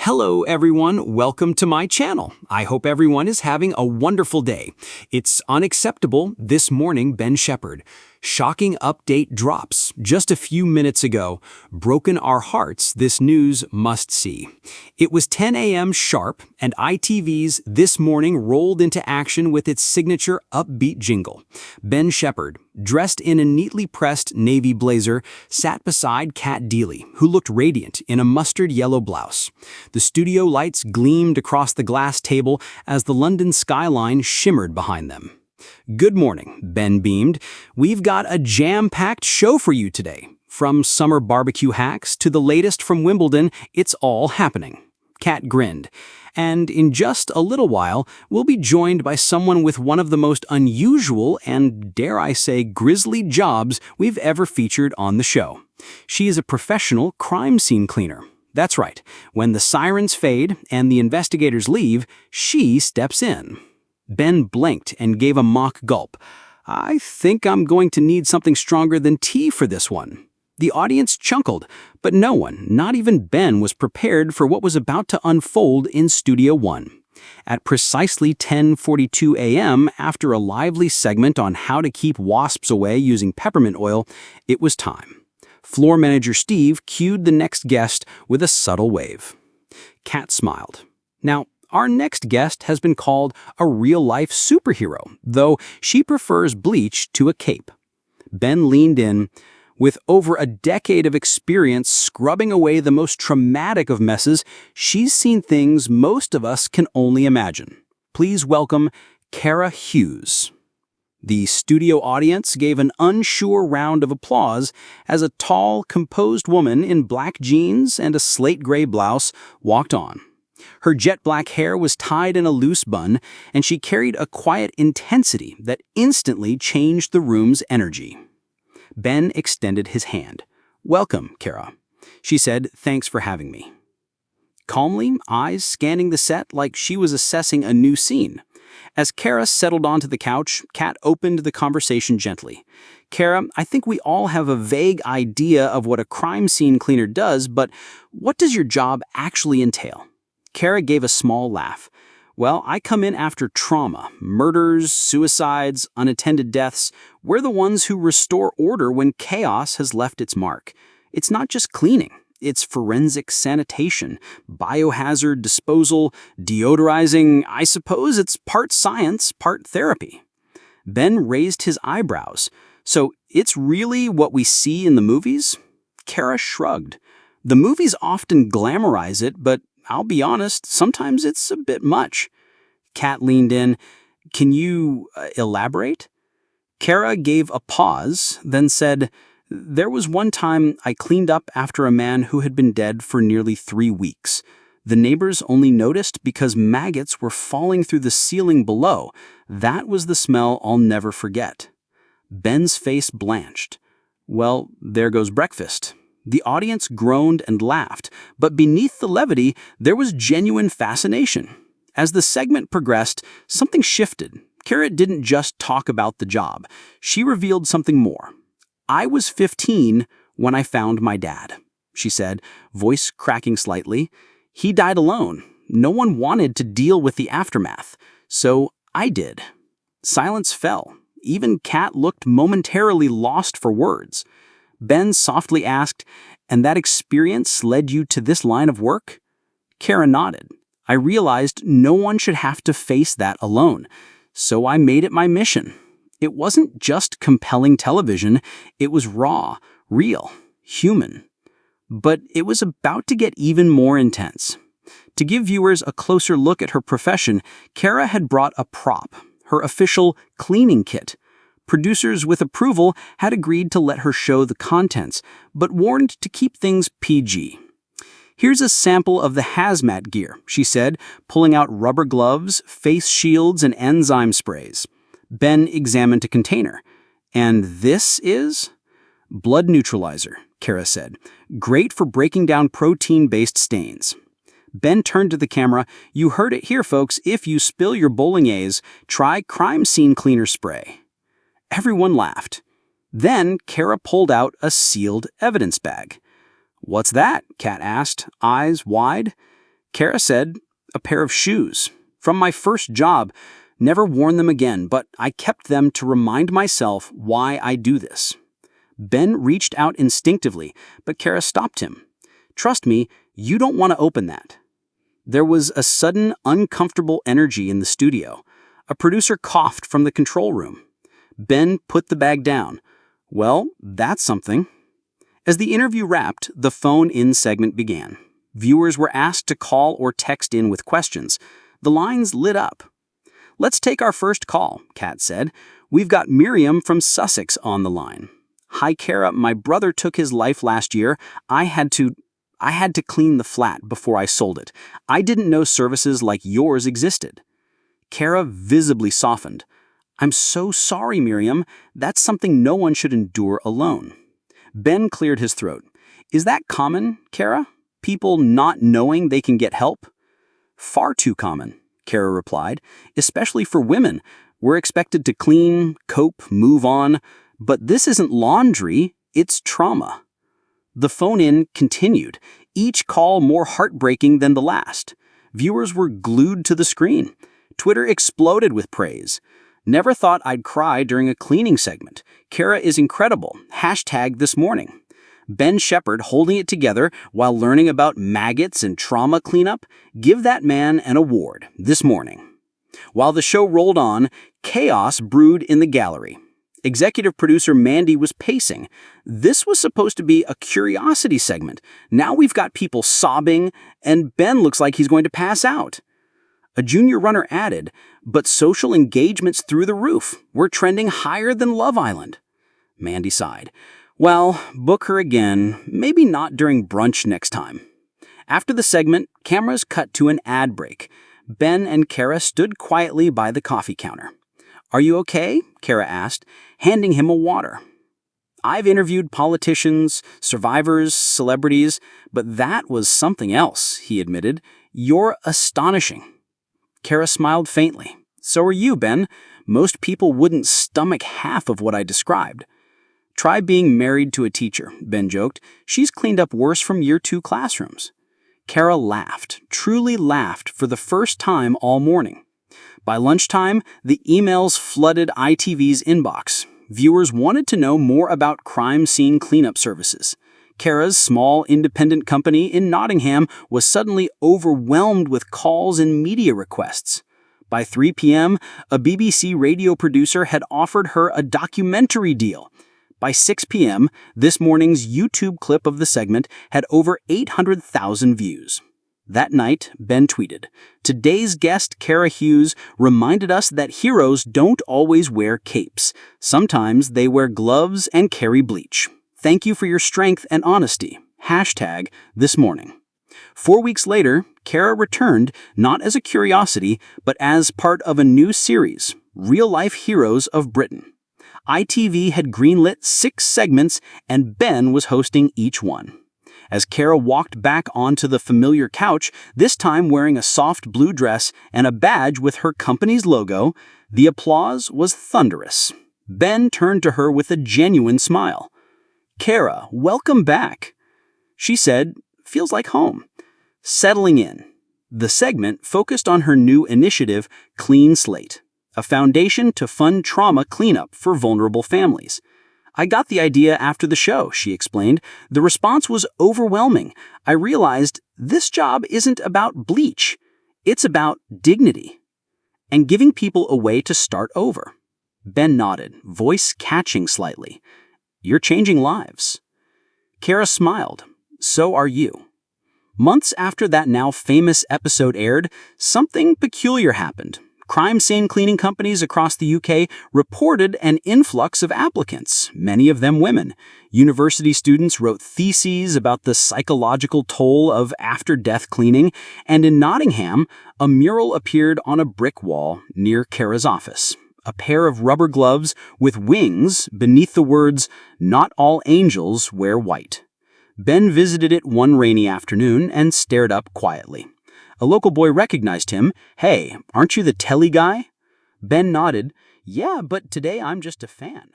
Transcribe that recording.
Hello everyone, welcome to my channel. I hope everyone is having a wonderful day. It's unacceptable this morning, Ben Shephard. Shocking update drops just a few minutes ago. Broken our hearts, this news must see. It was 10 a.m. sharp, and ITV's This Morning rolled into action with its signature upbeat jingle. Ben Shephard, dressed in a neatly pressed navy blazer, sat beside Kat Deely, who looked radiant in a mustard yellow blouse. The studio lights gleamed across the glass table as the London skyline shimmered behind them. "Good morning," Ben beamed. "We've got a jam-packed show for you today. From summer barbecue hacks to the latest from Wimbledon, it's all happening." Kat grinned. "And in just a little while, we'll be joined by someone with one of the most unusual and, dare I say, grisly jobs we've ever featured on the show. She is a professional crime scene cleaner. That's right. When the sirens fade and the investigators leave, she steps in." Ben blinked and gave a mock gulp. "I think I'm going to need something stronger than tea for this one." The audience chuckled, but no one, not even Ben, was prepared for what was about to unfold in Studio One. At precisely 10:42 a.m., after a lively segment on how to keep wasps away using peppermint oil, it was time. Floor manager Steve cued the next guest with a subtle wave. Kat smiled. Now, our next guest has been called a real-life superhero, though she prefers bleach to a cape. Ben leaned in. With over a decade of experience scrubbing away the most traumatic of messes, she's seen things most of us can only imagine. Please welcome Kara Hughes. The studio audience gave an unsure round of applause as a tall, composed woman in black jeans and a slate-gray blouse walked on. Her jet-black hair was tied in a loose bun, and she carried a quiet intensity that instantly changed the room's energy. Ben extended his hand. "Welcome, Kara." She said, "Thanks for having me." Calmly, eyes scanning the set like she was assessing a new scene. As Kara settled onto the couch, Kat opened the conversation gently. "Kara, I think we all have a vague idea of what a crime scene cleaner does, but what does your job actually entail?" Kara gave a small laugh. "Well, I come in after trauma, murders, suicides, unattended deaths. We're the ones who restore order when chaos has left its mark. It's not just cleaning. It's forensic sanitation, biohazard disposal, deodorizing. I suppose it's part science, part therapy." Ben raised his eyebrows. "So it's really what we see in the movies?" Kara shrugged. "The movies often glamorize it, but I'll be honest, sometimes it's a bit much." Kat leaned in. "Can you elaborate?" Kara gave a pause, then said, "There was one time I cleaned up after a man who had been dead for nearly 3 weeks. The neighbors only noticed because maggots were falling through the ceiling below. That was the smell I'll never forget." Ben's face blanched. "Well, there goes breakfast." The audience groaned and laughed, but beneath the levity, there was genuine fascination. As the segment progressed, something shifted. Kara didn't just talk about the job. She revealed something more. "I was 15 when I found my dad," she said, voice cracking slightly. "He died alone. No one wanted to deal with the aftermath. So I did." Silence fell. Even Kat looked momentarily lost for words. Ben softly asked, "And that experience led you to this line of work?" Kara nodded. "I realized no one should have to face that alone, so I made it my mission." It wasn't just compelling television, it was raw, real, human. But it was about to get even more intense. To give viewers a closer look at her profession, Kara had brought a prop, her official cleaning kit. Producers, with approval, had agreed to let her show the contents, but warned to keep things PG. "Here's a sample of the hazmat gear," she said, pulling out rubber gloves, face shields, and enzyme sprays. Ben examined a container. "And this is?" "Blood neutralizer," Kara said. "Great for breaking down protein-based stains." Ben turned to the camera. "You heard it here, folks. If you spill your bolognese, try crime scene cleaner spray." Everyone laughed. Then Kara pulled out a sealed evidence bag. "What's that?" Kat asked, eyes wide. Kara said, "A pair of shoes. From my first job, never worn them again, but I kept them to remind myself why I do this." Ben reached out instinctively, but Kara stopped him. "Trust me, you don't want to open that." There was a sudden, uncomfortable energy in the studio. A producer coughed from the control room. Ben put the bag down. "Well, that's something." As the interview wrapped, the phone-in segment began. Viewers were asked to call or text in with questions. The lines lit up. "Let's take our first call," Kat said. "We've got Miriam from Sussex on the line." "Hi, Kara. My brother took his life last year. I had to clean the flat before I sold it. I didn't know services like yours existed." Kara visibly softened. "I'm so sorry, Miriam. That's something no one should endure alone." Ben cleared his throat. "Is that common, Kara? People not knowing they can get help?" "Far too common," Kara replied. "Especially for women. We're expected to clean, cope, move on. But this isn't laundry, it's trauma." The phone-in continued, each call more heartbreaking than the last. Viewers were glued to the screen. Twitter exploded with praise. "Never thought I'd cry during a cleaning segment. Kara is incredible. #ThisMorning." Ben Shephard holding it together while learning about maggots and trauma cleanup. Give that man an award this morning. While the show rolled on, chaos brewed in the gallery. Executive producer Mandy was pacing. This was supposed to be a curiosity segment. Now we've got people sobbing, and Ben looks like he's going to pass out. A junior runner added, "But social engagement's through the roof. We're trending higher than Love Island." Mandy sighed. "Well, book her again, maybe not during brunch next time." After the segment, cameras cut to an ad break. Ben and Kara stood quietly by the coffee counter. "Are you okay?" Kara asked, handing him a water. "I've interviewed politicians, survivors, celebrities, but that was something else," he admitted. "You're astonishing." Kara smiled faintly. "So are you, Ben. Most people wouldn't stomach half of what I described." "Try being married to a teacher," Ben joked. "She's cleaned up worse from year 2 classrooms." Kara laughed, truly laughed for the first time all morning. By lunchtime, the emails flooded ITV's inbox. Viewers wanted to know more about crime scene cleanup services. Kara's small independent company in Nottingham was suddenly overwhelmed with calls and media requests. By 3 p.m., a BBC radio producer had offered her a documentary deal. By 6 p.m., this morning's YouTube clip of the segment had over 800,000 views. That night, Ben tweeted, "Today's guest, Kara Hughes, reminded us that heroes don't always wear capes. Sometimes they wear gloves and carry bleach. Thank you for your strength and honesty. #ThisMorning." 4 weeks later, Kara returned not as a curiosity, but as part of a new series, Real-Life Heroes of Britain. ITV had greenlit 6 segments, and Ben was hosting each one. As Kara walked back onto the familiar couch, this time wearing a soft blue dress and a badge with her company's logo, the applause was thunderous. Ben turned to her with a genuine smile. "Kara, welcome back." She said, "Feels like home." Settling in. The segment focused on her new initiative, Clean Slate, a foundation to fund trauma cleanup for vulnerable families. "I got the idea after the show," she explained. "The response was overwhelming. I realized this job isn't about bleach. It's about dignity and giving people a way to start over." Ben nodded, voice catching slightly. "You're changing lives." Kara smiled. "So are you." Months after that now famous episode aired, something peculiar happened. Crime scene cleaning companies across the UK reported an influx of applicants, many of them women. University students wrote theses about the psychological toll of after-death cleaning, and in Nottingham, a mural appeared on a brick wall near Kara's office. A pair of rubber gloves with wings beneath the words, "Not all angels wear white." Ben visited it one rainy afternoon and stared up quietly. A local boy recognized him. "Hey, aren't you the telly guy?" Ben nodded. "Yeah, but today I'm just a fan."